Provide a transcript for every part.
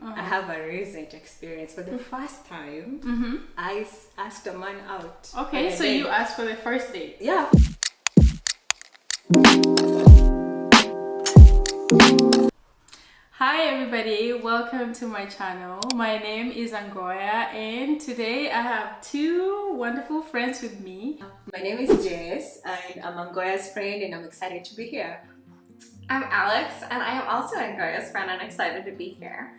I have a recent experience. For the first time, I asked a man out. Okay, so you asked for the first date. Yeah. Hi everybody, welcome to my channel. My name is Angoya and today I have two wonderful friends with me. My name is Jess and I'm Angoya's friend and I'm excited to be here. I'm Alex and I am also Angoya's friend and excited to be here.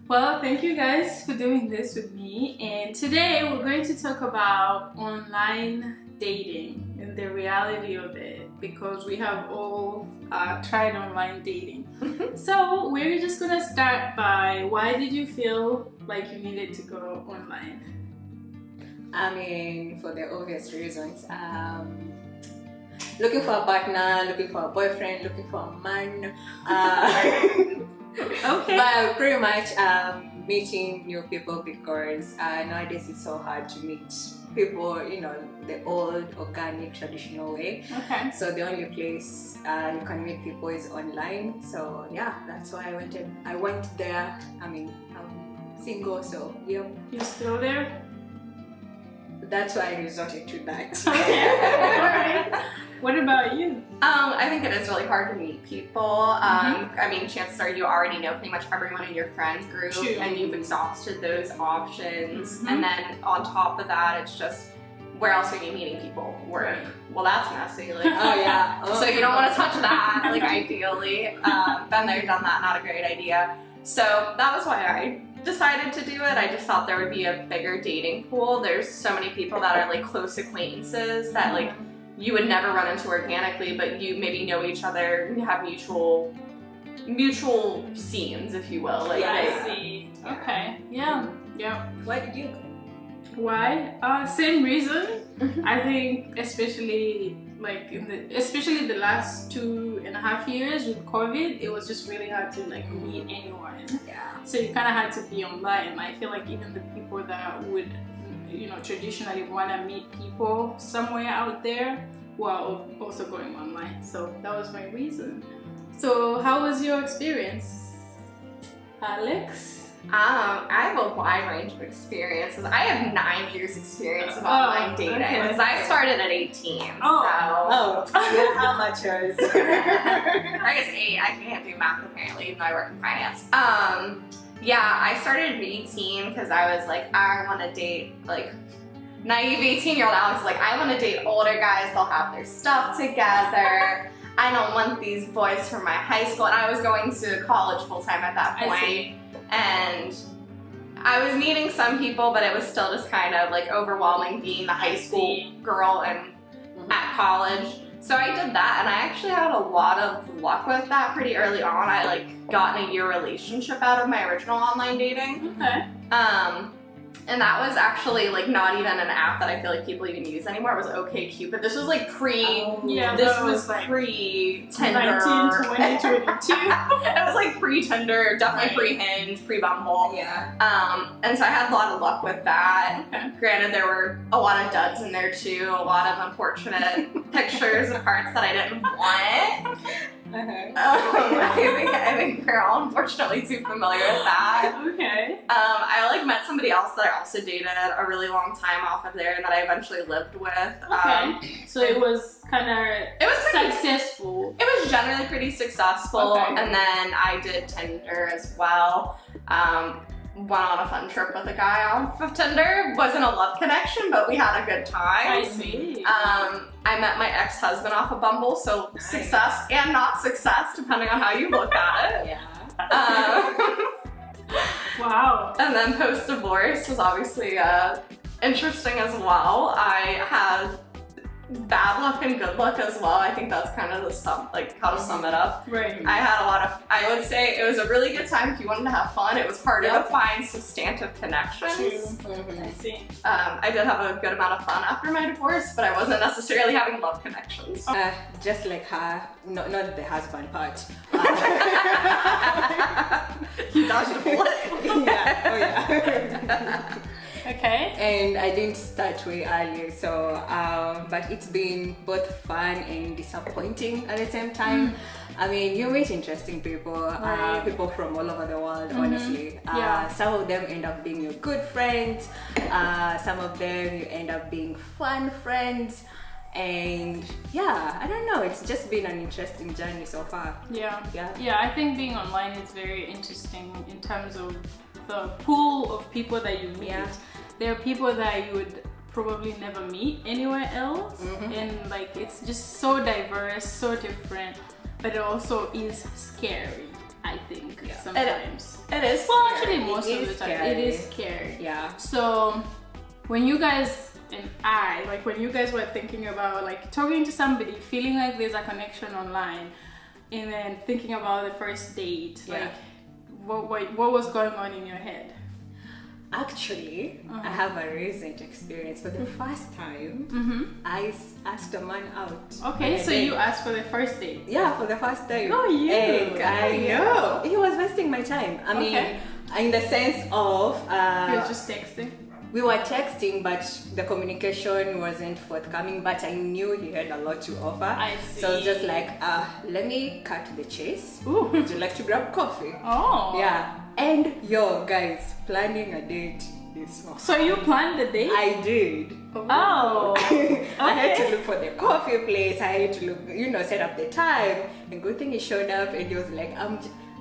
Well, thank you guys for doing this with me, and today we're going to talk about online dating and the reality of it, because we have all tried online dating. So we're just gonna start by, why did you feel like you needed to go online? I mean, for the obvious reasons. Looking for a partner, looking for a boyfriend, looking for a man. Okay. But pretty much meeting new people, because nowadays it's so hard to meet people, you know, the old, organic, traditional way. Okay. So the only place you can meet people is online. So yeah, that's why I went there. I mean, I'm single, so yeah. You still there? That's why I resorted to that. Alright. What about you? I think it is really hard to meet people. I mean, chances are you already know pretty much everyone in your friend group. True. And you've exhausted those options. And then on top of that, it's just, where else are you meeting people? Work. Well, that's messy. Like, Oh yeah. so you don't want to touch that, like ideally. Been there, done that, not a great idea. So that was why I decided to do it. I just thought there would be a bigger dating pool. There's so many people that are like close acquaintances that like you would never run into organically, but you maybe know each other, you have mutual scenes, if you will. Like, I see. Okay. Yeah. Yeah. Why did you go? Why? Same reason. I think especially like especially the last 2.5 years with COVID, it was just really hard to like meet anyone. Yeah. So you kind of had to be online. I feel like even the people that would, you know, traditionally want to meet people somewhere out there were also going online. So that was my reason. So how was your experience, Alex? I have a wide range of experiences. I have 9 years experience of online dating, because I started at 18. Oh, you're amateurs. I guess 8. I can't do math apparently, even though I work in finance. Yeah, I started at 18 because I was like, I want to date, like, naive 18-year-old Alex is like, I want to date older guys, they'll have their stuff together. I don't want these boys from my high school. And I was going to college full-time at that point. And I was meeting some people, but it was still just kind of like overwhelming being the high school girl and at college. So I did that, and I actually had a lot of luck with that pretty early on. I like got in a year relationship out of my original online dating. Okay. And that was actually like not even an app that I feel like people even use anymore. It was OkCupid. This was like this was like pre-Tinder. 2022. It was like pre-Tinder, definitely pre-Hinge, pre-Bumble. Yeah. And so I had a lot of luck with that. Okay. Granted, there were a lot of duds in there too, a lot of unfortunate pictures of parts that I didn't want. I think we're all unfortunately too familiar with that. Okay. I like met somebody else that I also dated a really long time off of there and that I eventually lived with. Okay. So it was kind of successful. It was generally pretty successful. Okay. And then I did Tinder as well. Went on a fun trip with a guy off of Tinder. Wasn't a love connection, but we had a good time. I see. I met my ex-husband off of Bumble, so success and not success, depending on how you look at it. Yeah. Wow. And then post-divorce was obviously interesting as well. I had bad luck and good luck as well. I think that's kind of how to sum it up. Right. I had a lot of, I would say it was a really good time if you wanted to have fun. It was harder to find substantive connections. I see. I did have a good amount of fun after my divorce, but I wasn't necessarily having love connections. Just like her, not the husband part. You dodged a bullet. Yeah. Oh yeah. Okay. And I didn't start way early, so but it's been both fun and disappointing at the same time. I mean, you meet interesting people, Right. people from all over the world, honestly. Some of them end up being your good friends. Some of them you end up being fun friends. And yeah, I don't know, it's just been an interesting journey so far. Yeah, I think being online is very interesting in terms of the pool of people that you meet. There are people that you would probably never meet anywhere else, and like it's just so diverse, so different, but it also is scary, I think. Sometimes it is well scary. actually most of the time it is scary. Yeah. So when you guys and when you guys were thinking about like talking to somebody, feeling like there's a connection online, and then thinking about the first date, like what was going on in your head? Actually, I have a recent experience. For the first time, I asked a man out. Okay, so you asked for the first date? Yeah, for the first time. Oh, you! I know. He was wasting my time. I mean, in the sense of... you were just texting? We were texting, but the communication wasn't forthcoming, but I knew he had a lot to offer. I see. So I was just like, let me cut to the chase. Ooh. Would you like to grab coffee? Oh. Yeah. And guys, planning a date is hard. So you planned the date? I did. Oh. I had to look for the coffee place. I had to look, set up the time. And good thing he showed up and he was like,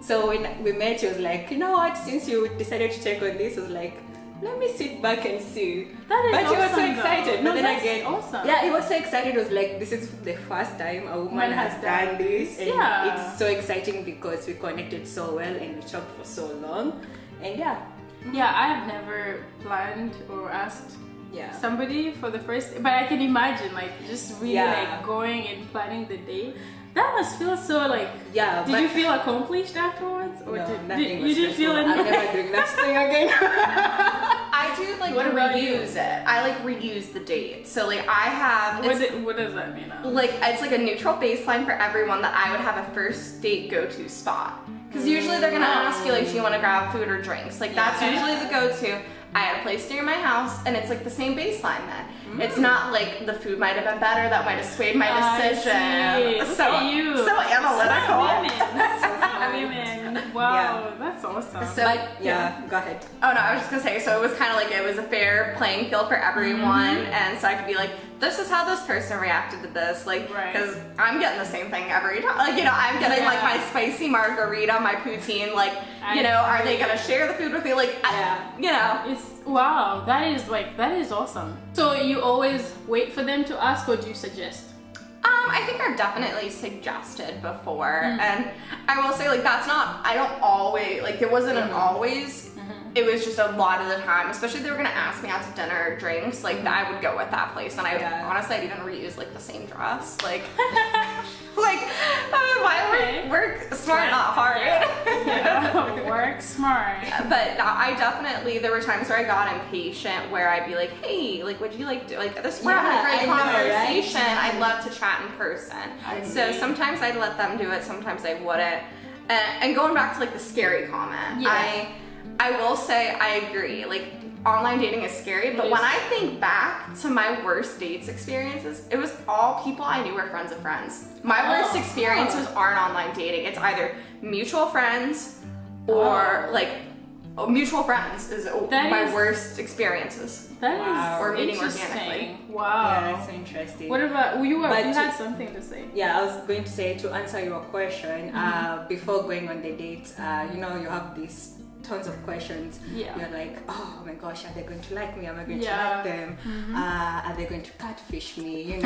so when we met, he was like, you know what, since you decided to take on this, he was like, let me sit back and see. That is but awesome, he was so excited. No, but then that's again, awesome. yeah, he was so excited. He was like, this is the first time a woman has done this. And it's so exciting because we connected so well and we talked for so long. And yeah, I've never planned or asked somebody for the first, but I can imagine like just really like going and planning the date. That must feel so like. Yeah. Did you feel accomplished afterwards, or nothing was you didn't feel anything? I'm never doing that thing again. I do like reuse it. I like reuse the date. So like I have. What does that mean? Like it's like a neutral baseline for everyone that I would have a first date go-to spot. Because usually they're gonna ask you like, do you want to grab food or drinks? Like that's usually the go-to. I had a place near my house, and it's like the same baseline then. It's not like the food might have been better, that might have swayed my decision. So analytical. Women. Wow, that's awesome. So go ahead. Oh no, I was just gonna say, so it was kind of like it was a fair playing field for everyone, and so I could be like, this is how this person reacted to this, like, because I'm getting the same thing every time. Like, I'm getting like my spicy margarita, my poutine, like, are they gonna share the food with me? Like, Wow, that is awesome. So you always wait for them to ask, or do you suggest? I think I've definitely suggested before, and I will say like I don't always, like there wasn't an always, it was just a lot of the time, especially if they were gonna ask me out to dinner or drinks, like I would go with that place, and honestly I'd even reuse like the same dress, like why work smart, not hard. Work smart. But I definitely, there were times where I got impatient, where I'd be like, hey, like would you like to, like this, we're having a great conversation, I'd love to chat in person. So sometimes I'd let them do it, sometimes I wouldn't. And going back to like the scary comment, I will say I agree, like online dating is scary, but when I think back to my worst dates experiences, it was all people I knew were friends of friends. My worst experiences aren't online dating. It's either mutual friends or mutual friends is my worst experiences. That is or meeting interesting. organically. Wow. Yeah, that's interesting. What about you had something to say? Yeah, I was going to say, to answer your question, before going on the date, you have these tons of questions. You're like, oh my gosh, are they going to like me? Am I going to like them? Are they going to catfish me?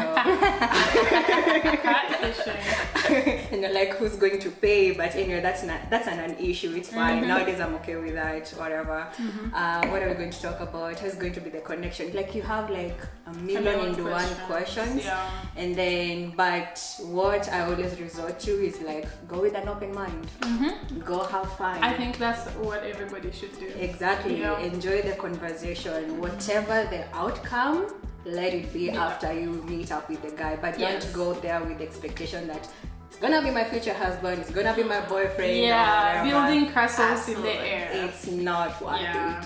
Catfishing. And you're like, who's going to pay? But anyway, that's an issue. It's fine. Nowadays I'm okay with that. Whatever. What are we going to talk about? How's going to be the connection? Like you have like a million and one questions. And then, but what I always resort to is like, go with an open mind. Go have fun. I think that's what everybody should do. Exactly. Enjoy the conversation. Whatever the outcome, let it be after you meet up with the guy. But don't go there with the expectation that it's gonna be my future husband, it's gonna be my boyfriend. Building castles in the air. It's not worth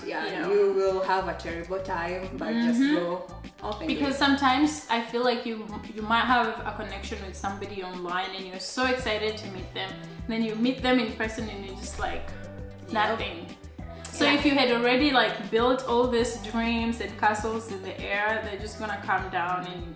it. You will have a terrible time, but just go open. Because sometimes I feel like you might have a connection with somebody online and you're so excited to meet them, and then you meet them in person and you're just like nothing. So Yeah. if you had already like built all these dreams and castles in the air, they're just gonna come down and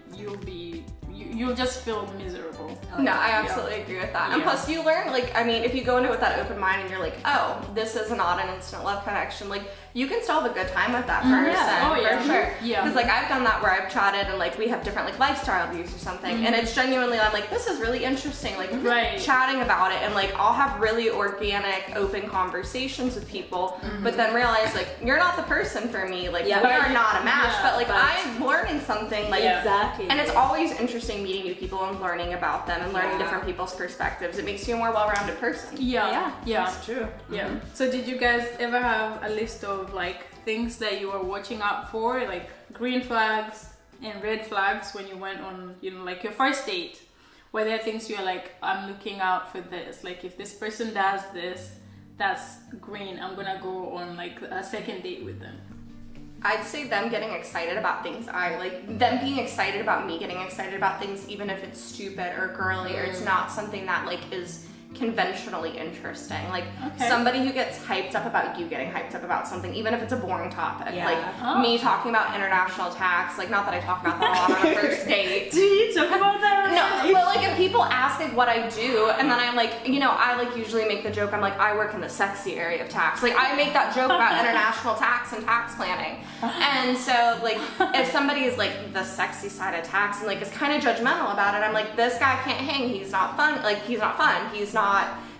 you'll just feel miserable. No, I absolutely agree with that. And Yeah. plus, you learn, like, I mean, if you go into it with that open mind and you're like, oh, this is not an instant love connection, like, you can still have a good time with that person. Yeah. Oh, yeah. For sure. Yeah. Because, like, I've done that where I've chatted and, like, we have different, like, lifestyle views or something. And it's genuinely, I'm like, this is really interesting. Like, Right. chatting about it. And, like, I'll have really organic, open conversations with people, but then realize, like, you're not the person for me. Like, Yeah. we are not a match. Yeah, but, like, but- I'm learning something. Like, Yeah. Exactly. and it's always interesting meeting new people and learning about them and learning Yeah. different people's perspectives. It makes you a more well-rounded person. Yeah. That's true. Yeah. So did you guys ever have a list of like things that you were watching out for, like green flags and red flags when you went on, you know, like your first date? Were there things you're like, I'm looking out for this? Like if this person does this, that's green. I'm gonna go on like a second date with them. I'd say them getting excited about things I like, them being excited about me getting excited about things, even if it's stupid or girly or it's not something that like is conventionally interesting. Like Okay. somebody who gets hyped up about you getting hyped up about something, even if it's a boring topic. Yeah. Like Oh. me talking about international tax, like not that I talk about that a lot on a first date. Do you talk about that? No, but like if people ask like what I do, and then I'm like, you know, I like usually make the joke, I'm like, I work in the sexy area of tax. Like I make that joke about international tax and tax planning. And so like if somebody is like the sexy side of tax and like is kind of judgmental about it, I'm like, this guy can't hang, he's not fun, like he's not fun, he's not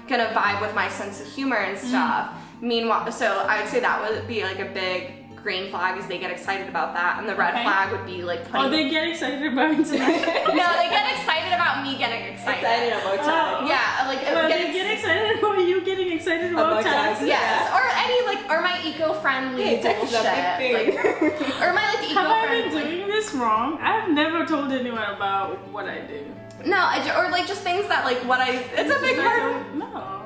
gonna vibe with my sense of humor and stuff. Meanwhile, so I would say that would be like a big green flag is they get excited about that, and the red Okay. flag would be like Oh, putting they get excited about international. no, they get excited about me getting excited. Excited about tax. Yeah, like Well, getting they get excited about you getting excited about About tax. tax. yes, or any like or my eco-friendly Hey, tax is a bullshit, big like, thing. or my like Have I been eco-friendly. doing this wrong? I've never told anyone about what I do. No, or like just things that like what I. It's a big Did I part. tell- No.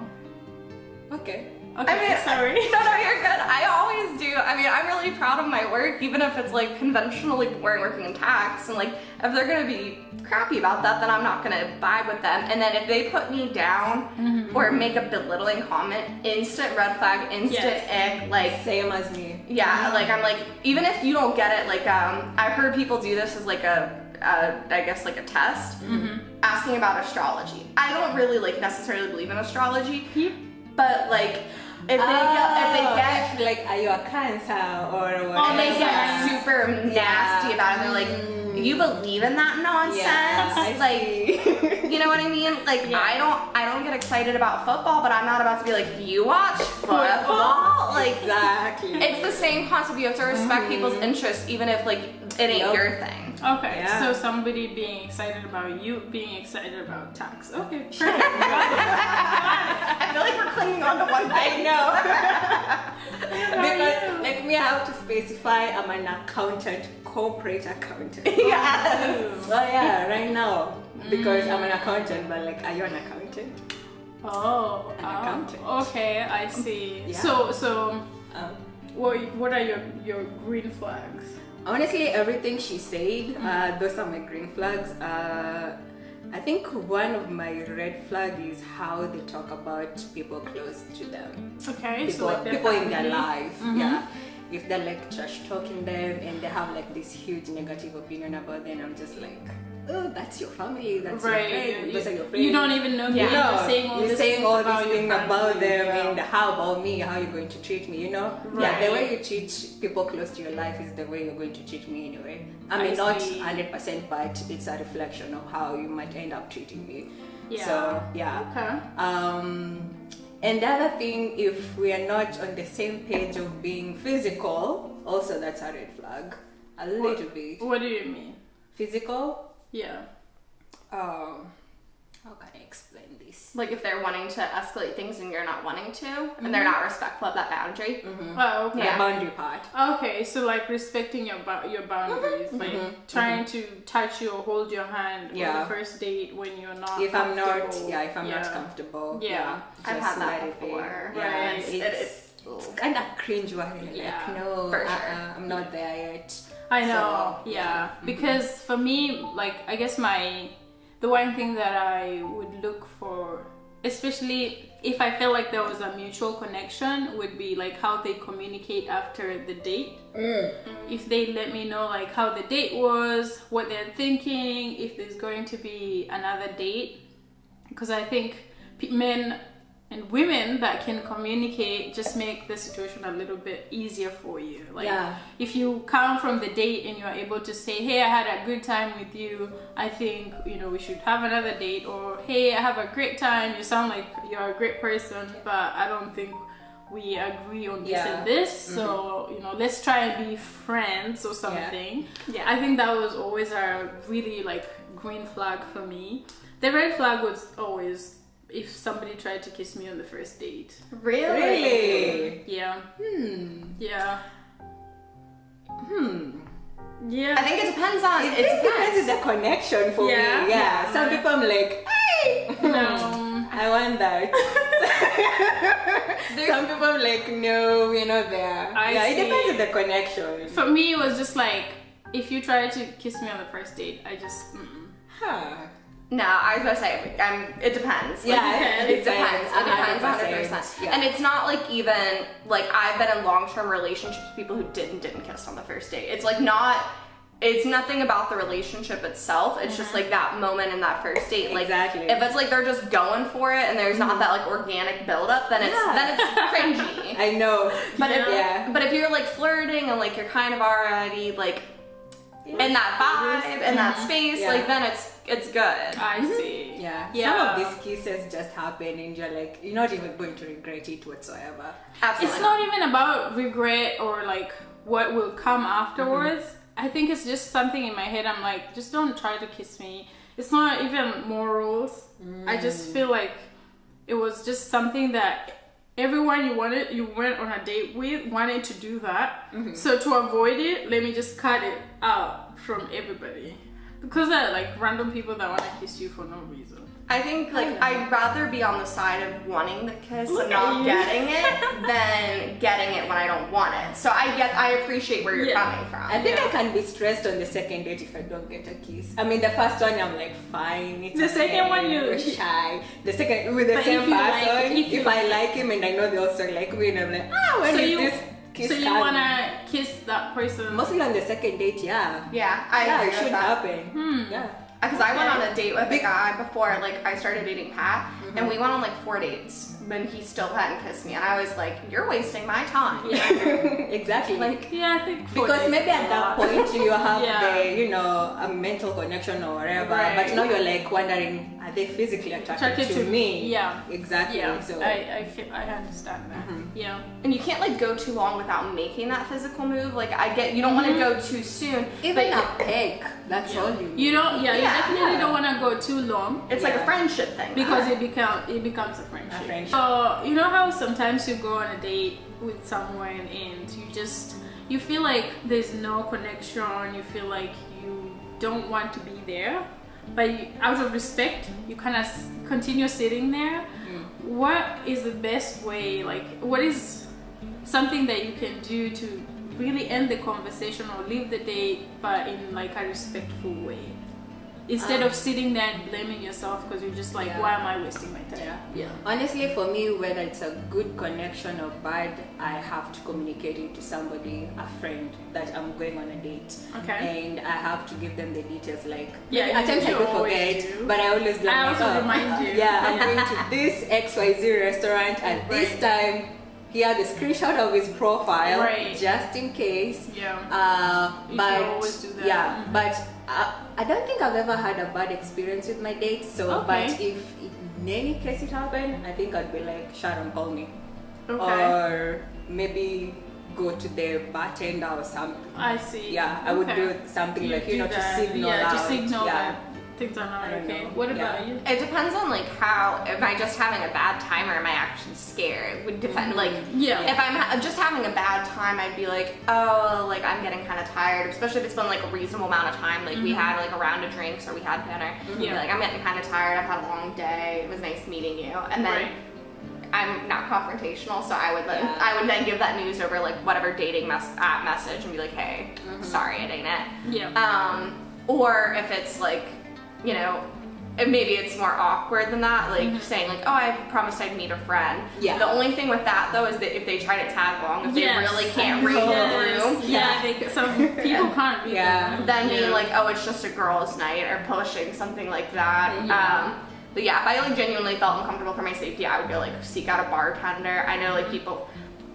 Okay. Okay, I mean, sorry. No, you're good. I always do. I mean, I'm really proud of my work, even if it's like conventionally boring working in tax. And like, if they're gonna be crappy about that, then I'm not gonna vibe with them. And then if they put me down or make a belittling comment, instant red flag, instant ick. Like, Same as me. yeah, like I'm like, even if you don't get it, like I've heard people do this as like I guess like a test, asking about astrology. I don't really like necessarily believe in astrology, but like if they get like, are you a Cancer or what? Oh, they Yeah. get super nasty about it, they're like, you believe in that nonsense? Yeah, I like see. you know what I mean? Like Yeah. I don't get excited about football, but I'm not about to be like, you watch football? Like Exactly. it's the same concept. You have to respect people's interests, even if like it ain't Yup. your thing. Okay, Yeah. so somebody being excited about you being excited about tax. Okay, perfect. I feel like we're clinging on to one I thing. know. Because like me, I have to specify I'm an accountant, corporate accountant. Yes. Well, yeah, right now because I'm an accountant, but like, are you an accountant? Oh, An accountant. okay, I see. Yeah. So Um, what are your green flags? Honestly, everything she said, those are my green flags. I think one of my red flag is how they talk about people close to them. Okay, People, so like their people in their family. life. Yeah. If they're like trash talking them and they have like this huge negative opinion about them, I'm just like, oh, that's your family, that's Right, your friend, those are your friends. you don't even know. Yeah. You're No, saying all you're these saying things all about these your things about family, them yeah. and how about me, how you're going to treat me, you know? Yeah, Right. the way you treat people close to your life is the way you're going to treat me anyway. I mean, I not see. 100%, but it's a reflection of how you might end up treating me. Yeah. So, yeah. Okay. And the other thing, if we are not on the same page of being physical, also that's a red flag. A little bit. What do you mean? Physical? Yeah. How can I explain this? Like if they're wanting to escalate things and you're not wanting to, and they're not respectful of that boundary. Oh, okay. The boundary part. Okay, so like respecting your boundaries, like trying to touch you or hold your hand on Yeah. the first date when you're not. If I'm not, comfortable. if I'm not comfortable, Yeah. I've just had that let it be. before. Yeah, Right. it's kind of cringe-worthy. Yeah, Like, no, for sure. I'm not there yet. I know, So, yeah. Because for me, like I guess the one thing that I would look for especially if I felt like there was a mutual connection, would be like how they communicate after the date. If they let me know like how the date was, what they're thinking, if there's going to be another date, because I think men and women that can communicate just make the situation a little bit easier for you. Like if you come from the date and you're able to say, hey, I had a good time with you, I think, you know, we should have another date, or hey, I have a great time, you sound like you're a great person, but I don't think we agree on this and this, so you know, let's try and be friends or something. I think that was always a really like green flag for me. The red flag was always if somebody tried to kiss me on the first date. Really? Yeah. Yeah. Yeah. I think it depends on. It depends on the connection for me. Yeah. Some people I'm like, hey, No. I want that. Some people I'm like, no, we're not there. It depends on the connection. For me, it was just like, if you try to kiss me on the first date, I just. No, I was gonna say, it depends. Like, it depends. It depends 100%. Yeah. And it's not like even, like, I've been in long-term relationships with people who didn't kiss on the first date. It's like it's nothing about the relationship itself. It's just like that moment in that first date. Like, if it's like they're just going for it and there's not that like organic buildup, then it's cringy. I know. But if you're like flirting and like you're kind of already like in that vibe, in that space, like then it's good. I see. Yeah. Some of these kisses just happen and you're like, you're not even going to regret it whatsoever. Absolutely. It's not even about regret or like what will come afterwards. I think it's just something in my head. I'm like, just don't try to kiss me. It's not even morals. I just feel like it was just something that everyone you went on a date with wanted to do that. So to avoid it, let me just cut it out from everybody. Because they're like random people that want to kiss you for no reason. I think like I'd rather be on the side of wanting the kiss and not getting it than getting it when I don't want it. So I appreciate where you're coming from. I think I can be stressed on the second date if I don't get a kiss. I mean, the first one I'm like, fine. It's The second one you're shy. The second with the same person. If I like him and I know they also like me, and I'm like, when is this kiss? So you wanna kiss that person? Mostly on the second date, Yeah, it should happen. Yeah. Because I went on a date with a guy before, like, I started dating Pat, and we went on, like, 4 dates, but he still hadn't kissed me, and I was like, you're wasting my time. Exactly. Like, I think because maybe at that point you have a mental connection or whatever, but now you're like wondering, are they physically attracted to me? Yeah. Exactly. Yeah. So I understand that. Yeah. And you can't, like, go too long without making that physical move. Like, you don't want to go too soon. Even a peg, that's all you don't. You definitely don't want to go too long. It's like a friendship thing. Because it becomes a friendship. So you know how sometimes you go on a date with someone and you feel like there's no connection. You feel like you don't want to be there, but out of respect, you kind of continue sitting there. What is the best way? Like, what is something that you can do to really end the conversation or leave the date, but in like a respectful way? Instead of sitting there and blaming yourself because you're just like, why am I wasting my time? Honestly, for me, whether it's a good connection or bad, I have to communicate it to somebody, a friend, that I'm going on a date. And I have to give them the details. Like, at times I do forget, but I always do. I also remind you. I'm going to this XYZ restaurant at this time. Here, the screenshot of his profile, just in case. But always do that. But I don't think I've ever had a bad experience with my dates. So, but if in any case it happened, I think I'd be like, Sharon, call me, or maybe go to the bartender or something. I see. Yeah, I would do something like to signal out. To signal that things are not okay. What about you? It depends on like how. Am I just having a bad time or am I actually scared? It would depend. Like, if I'm just having a bad time, I'd be like, oh, like I'm getting kind of tired. Especially if it's been like a reasonable amount of time. Like we had like a round of drinks or we had dinner. Like I'm getting kind of tired. I've had a long day. It was nice meeting you. And then I'm not confrontational, so I would then give that news over like whatever dating app message and be like, hey, sorry, it ain't it. Or if it's like, and maybe it's more awkward than that, like saying like, oh, I promised I'd meet a friend. Yeah. The only thing with that though is that if they try to tag along, if they Yes. really can't read the room, Yeah, some people can't read Yeah. the room. then being like, oh, it's just a girls' night or pushing something like that. Yeah. But yeah, if I like genuinely felt uncomfortable for my safety, I would go like seek out a bartender. I know like people,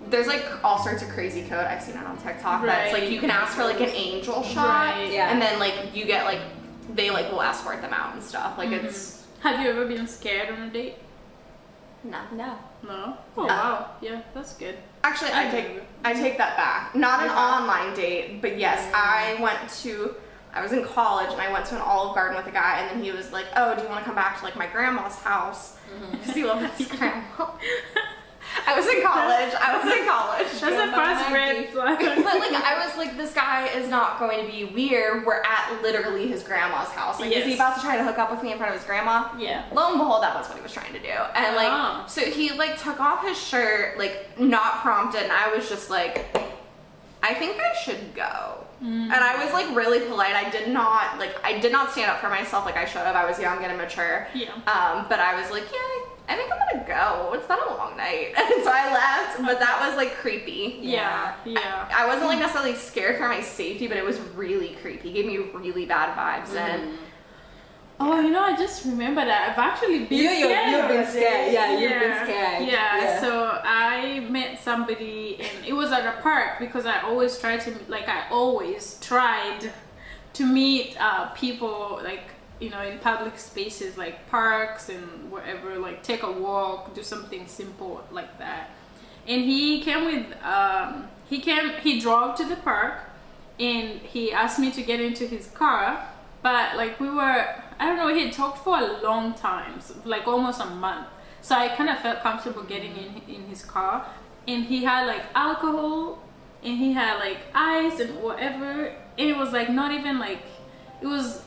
there's like all sorts of crazy code. I've seen it on TikTok. That's like you can ask for like an angel shot, Right. Yeah. and then like you get like they like will escort them out and stuff. Like it's Have you ever been scared on a date? no. No. No. Oh wow. Yeah, that's good. Actually, I I take that back. Not an online date, but yes, I was in college and I went to an Olive Garden with a guy, and then he was like, "Oh, do you want to come back to like my grandma's house?" Because he loved his grandma. I was in college. That's the first red flag. But like I was like, this guy is not going to be weird. We're at literally his grandma's house. Like, is he Yes. about to try to hook up with me in front of his grandma? Yeah. Lo and behold, that was what he was trying to do. And like, Oh. so he like took off his shirt, like not prompted, and I was just like, I think I should go. And I was like really polite. I did not stand up for myself like I should have. I was young and immature. Yeah. But I was like, yeah, I think I'm gonna go. It's been a long night. And so I left, but that was like creepy. Yeah. Yeah. I wasn't like necessarily scared for my safety, but it was really creepy. It gave me really bad vibes. And Oh, you know, I just remember that I've actually been scared. You've been on a scared. date. Yeah, you've been scared. Yeah, so I met somebody and it was at a park because I always tried to meet people like, you know, in public spaces like parks and wherever, like take a walk, do something simple like that. And he came with, he drove to the park and he asked me to get into his car, but like I don't know, he had talked for a long time, so like almost a month. So I kind of felt comfortable getting in his car, and he had like alcohol, and he had like ice and whatever, and it was like not even like, it was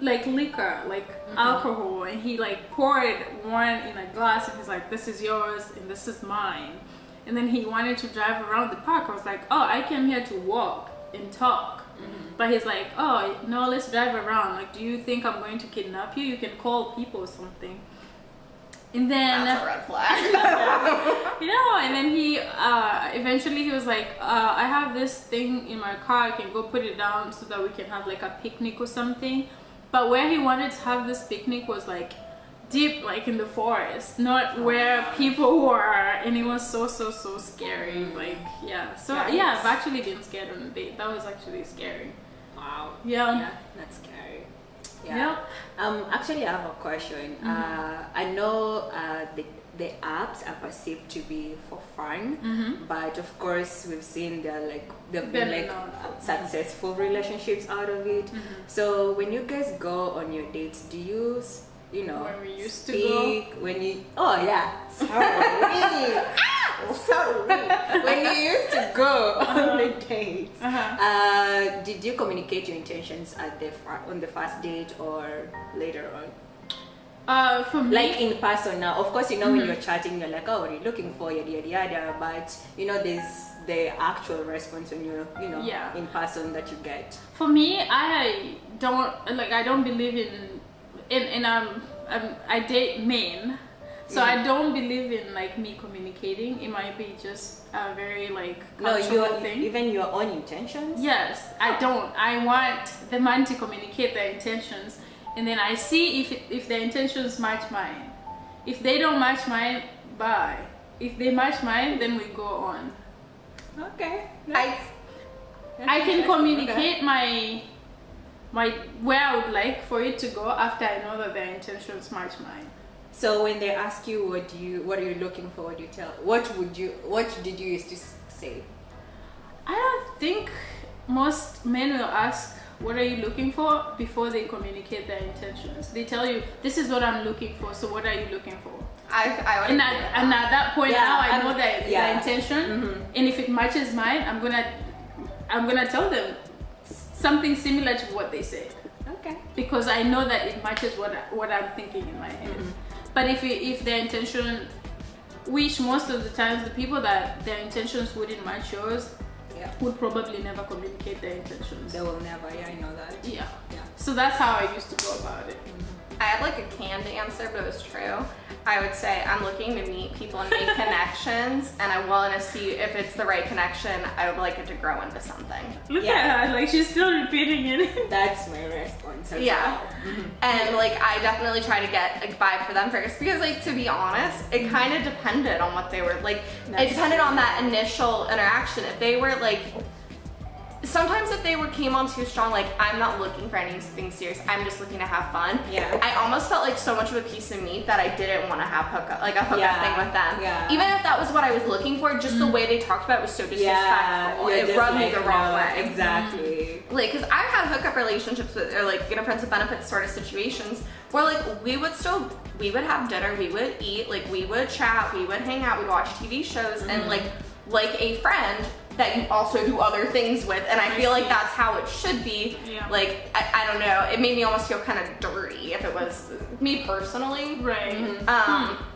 like liquor, like alcohol, and he like poured one in a glass, and he's like, this is yours and this is mine. And then he wanted to drive around the park. I was like, oh, I came here to walk and talk. But he's like, oh, no, let's drive around. Like, do you think I'm going to kidnap you? You can call people or something. And then, that's a red flag. you know, and then he, eventually he was like, I have this thing in my car. I can go put it down so that we can have like a picnic or something. But where he wanted to have this picnic was like deep, like in the forest, not where people were. And it was so scary. Like, yeah. So yeah, I've actually been scared on a date. That was actually scary. Wow. Yeah. Yeah, that's scary. Yeah. Actually, I have a question. I know the apps are perceived to be for fun, but of course we've seen there've been like successful relationships out of it. So when you guys go on your dates, do you know, When we used to speak when you? Oh yeah, sorry. When you used to go on the dates, did you communicate your intentions at on the first date or later on? For me, Like in person now. Of course, you know, when you're chatting, you're like, oh, what are you looking for? Yada yada yada. But you know, there's the actual response when you're, in person that you get. for me, I don't believe in I date men, so I don't believe in like me communicating. It might be just a very like cultural thing. Even your own intentions. Yes, I don't. I want the man to communicate their intentions, and then I see if their intentions match mine. If they don't match mine, bye. If they match mine, then we go on. Okay. I can communicate my where I would like for it to go after I know that their intentions match mine. So when they ask you what are you looking for, what did you used to say? I don't think most men will ask what are you looking for before they communicate their intentions. They tell you this is what I'm looking for, so what are you looking for? I would And at that point now I know their intention, and if it matches mine, I'm gonna tell them something similar to what they said. Okay. Because I know that it matches what I'm thinking in my head. But if their intention, which most of the times the people that their intentions wouldn't match yours, would probably never communicate their intentions. They will never. Yeah, I know that. Yeah. So that's how I used to go about it. I had like a canned answer, but it was true. I would say I'm looking to meet people and make connections, and I want to see if it's the right connection. I would like it to grow into something. Look at her, like she's still repeating it. That's my response as Yeah. well. And like I definitely try to get a vibe for them first, because like to be honest, it kind of depended on what they were like. It depended on that initial interaction. If they were like, sometimes if they came on too strong, like I'm not looking for anything serious, I'm just looking to have fun. Yeah. I almost felt like so much of a piece of meat that I didn't want to have hookup thing with them. Yeah. Even if that was what I was looking for, just the way they talked about it was so disrespectful. you're It just rubbed me like, the wrong no, way. Exactly. Like, cause I've had hookup relationships with, or like, friends with benefits sort of situations where like we would have dinner, we would eat, like we would chat, we would hang out, we'd watch TV shows, and like a friend that you also do other things with, and I feel like that's how it should be. Yeah. Like, I don't know, it made me almost feel kind of dirty if it was me personally. Right.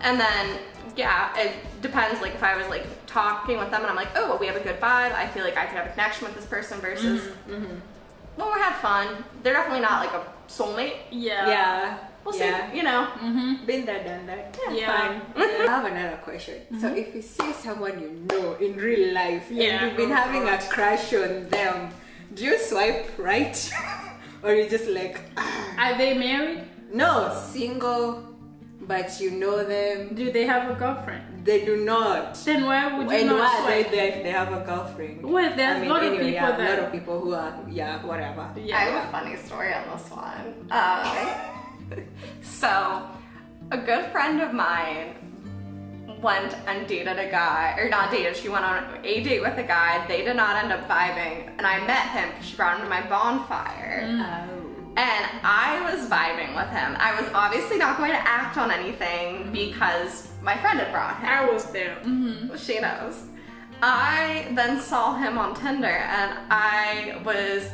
And then, yeah, it depends, like if I was like talking with them and I'm like, oh, well, we have a good vibe, I feel like I could have a connection with this person versus, well, we had fun. They're definitely not like a soulmate. Yeah. Yeah. We'll Yeah. see, you know. Been there, done that. Yeah. Fine. I have another question. So if you see someone you know in real life and you've been having a crush on them, do you swipe right? Or you just like, Are they married? no, single, but you know them. Do they have a girlfriend? They do not. Then why would you And not why are they swipe? there if they have a girlfriend? Well, there's a lot of people yeah, a that- lot of people who are, whatever. I Yeah. have a funny story on this one. So, a good friend of mine went and dated a guy, or not dated, she went on a date with a guy. They did not end up vibing, and I met him because she brought him to my bonfire. Oh. And I was vibing with him. I was obviously not going to act on anything because my friend had brought him. I was there. She knows. I then saw him on Tinder, and I was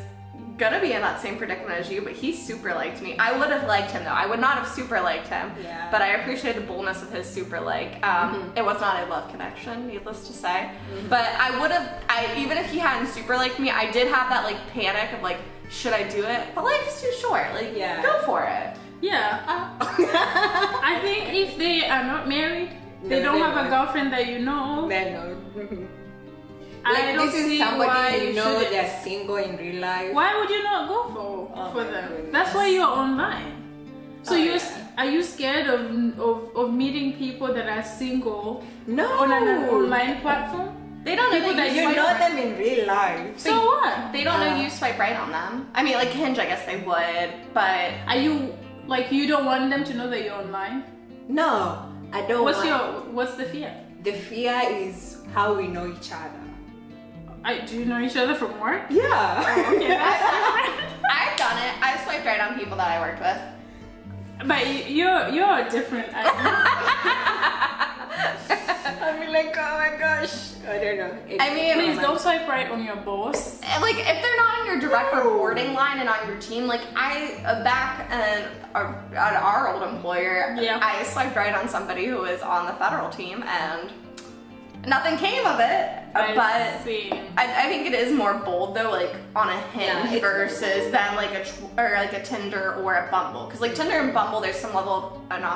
gonna be in that same predicament as you, but he super liked me. I would have liked him though. I would not have super liked him. Yeah. But I appreciated the boldness of his super like. It was not a love connection, needless to say. But I would have, even if he hadn't super liked me, I did have that like panic of like, should I do it? But life's too short. Like, Yeah. go for it. Yeah. I think if they are not married, they No, don't they're have a not. girlfriend that you know. They know. I Like don't this is see somebody why you know shouldn't. they're single in real life. Why would you not go for Oh for my them? goodness. That's why you're online. So Oh, you're yeah. are you scared of meeting people that are single No. on an online platform? They don't know People that that you You swipe know right. them in real life. So what? They don't know Yeah. you swipe right on them. I mean, like Hinge, I guess they would, but Are you like you don't want them to know that you're online? No, I don't What's the fear? The fear is how we know each other. Do you know each other from work? Yeah. Okay, that's different. I've done it. I've swiped right on people that I worked with. But you're different. I mean, like, oh my gosh. I don't know. I mean, Please don't swipe right on your boss. And, like, if they're not on your direct No. reporting line and on your team, like I back at our old employer, Yeah. I swiped right on somebody who was on the federal team, and nothing came of it. But see. I think it is more bold though, like on a Hinge it's versus than like a Tinder or a Bumble, because like Tinder and Bumble, there's some level of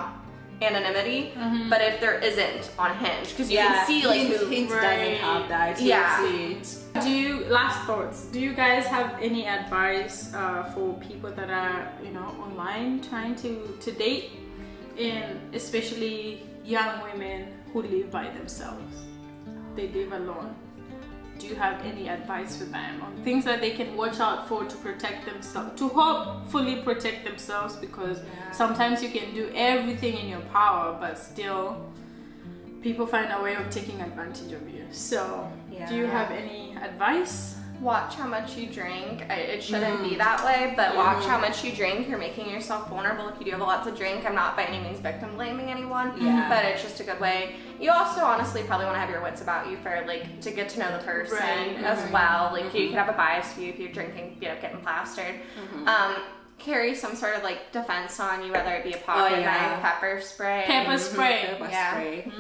anonymity, but if there isn't on Hinge, because you can see like who. Hinge Right. doesn't have that. Yeah. You see it. Last thoughts, do you guys have any advice for people that are online trying to date, and especially young women who live by themselves, they live alone? Do you have any advice for them on things that they can watch out for to protect themselves, to hopefully protect themselves? Because sometimes you can do everything in your power, but still people find a way of taking advantage of you. So do you have any advice? Watch how much you drink. It shouldn't be that way, but watch how much you drink. You're making yourself vulnerable if you do have a lot to drink. I'm not by any means victim blaming anyone, Yeah. but it's just a good way. You also honestly probably want to have your wits about you for like to get to know the person Right. as well. Like you could have a bias view if you're drinking, getting plastered. carry some sort of like defense on you, whether it be a pocket knife, pepper spray. Pepper spray. Pepper Yeah. spray.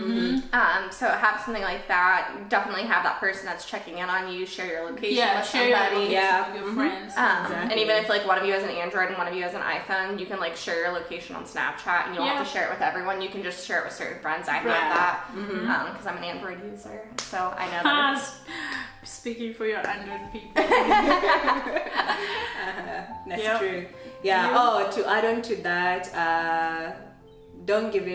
So have something like that. Definitely have that person that's checking in on you. Share your location Yeah, with share somebody. your with your friends. And even if like one of you has an Android and one of you has an iPhone, you can like share your location on Snapchat, and you don't have to share it with everyone. You can just share it with certain friends. I have that because I'm an Android user, so I know that. Speaking for your Android people. That's true. Yeah. Oh, to add on to that, don't give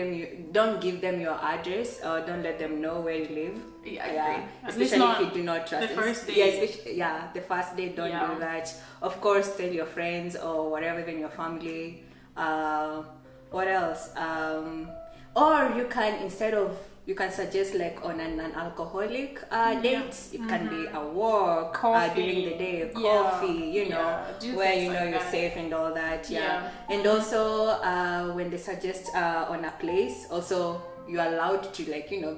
them your address, or don't let them know where you live. Yeah, I agree. Especially if you do not trust the them. first day. The first day, don't do that. Of course, tell your friends or whatever, even your family. What else? Or you can, you can suggest like on an non-alcoholic date. It can be a walk during the day, coffee, where you know you're safe and all that. And also when they suggest on a place, also you're allowed to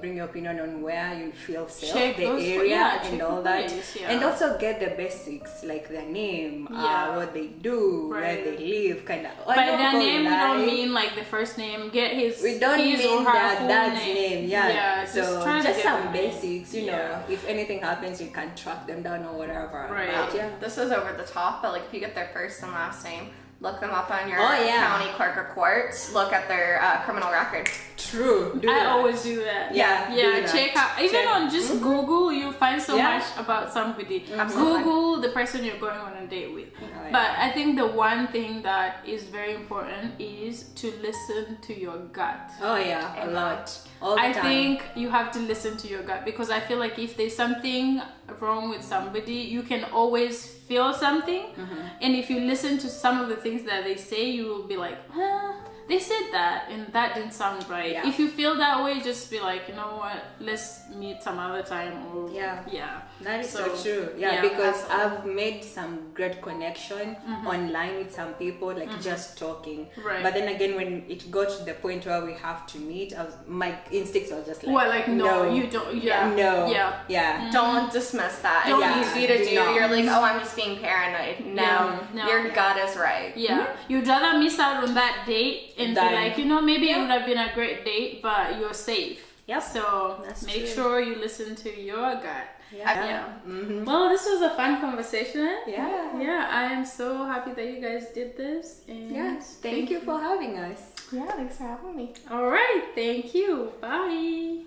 bring your opinion on where you feel safe, the area and all that. And also get the basics like their name, what they do, where they live, kind of. By their name, we don't mean like the first name. Get his. We don't his mean or her that full dad's name. name. So just some the name. basics, you know. If anything happens, you can track them down or whatever. Right. But, This is over the top, but like if you get their first and last name, look them up on your Oh, yeah. county clerk or court. Look at their criminal record. True. I always do that. Yeah, do that. Check out. Even on just Google, you find so much about somebody. Absolutely. Google the person you're going on a date with. yeah. But I think the one thing that is very important is to listen to your gut. Oh yeah, a lot. All the I time. think you have to listen to your gut, because I feel like if there's something wrong with somebody, you can always feel something. And if you listen to some of the things that they say, you will be like, they said that and that didn't sound right. Yeah. If you feel that way, just be like, you know what, let's meet some other time. Or That is so true. Because I've made some great connection online with some people, like just talking. Right. But then again, when it got to the point where we have to meet, my instincts were just like, well, like no, you don't. Don't dismiss that. Don't It's easy to do do. not. You're like, oh, I'm just being paranoid. No, your gut is right. You'd rather miss out on that date and be like, maybe it would have been a great date, but you're safe. So make sure you listen to your gut. Well, this was a fun conversation. I am so happy that you guys did this. And thank you for having us. Yeah, thanks for having me. all right, thank you. Bye.